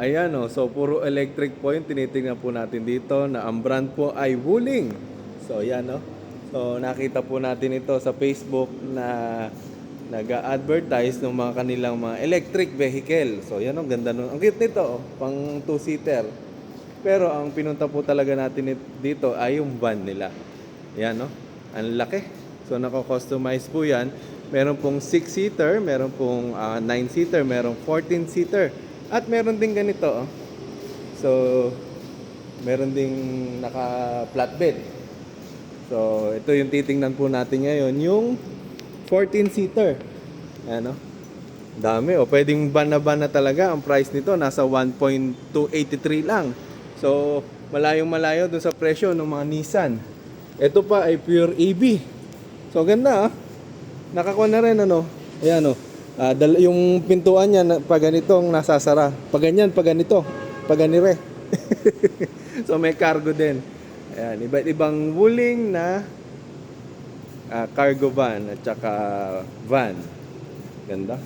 Ayan o, so puro electric po yung tinitingnan po natin dito na ang brand po ay Wuling. So ayan o. So nakita po natin ito sa Facebook na nag-advertise ng mga kanilang mga electric vehicle. So yan o, ganda nun. Ang cute nito o, pang 2-seater. Pero ang pinunta po talaga natin dito ay yung van nila. Yan o, ang laki. So nako-customize po yan. Meron pong 6-seater, meron pong 9-seater, meron 14-seater. At meron din ganito, oh. So, meron ding naka-flatbed. So, ito yung titingnan po natin ngayon, yung 14-seater. Ano? Dami, oh. Pwedeng van na talaga. Ang price nito, nasa 1.283 lang. So, malayong-malayo dun sa presyo ng mga Nissan. Ito pa ay pure EV. So, ganda, ah. Nakakuha na rin, ano? Ayan, oh. Yung pintuan niya pag ganitong nasasara. Pag ganyan, pag ganito, pag ganire. So may cargo din. Ayan, iba't ibang Wuling na cargo van at saka van. Ganda.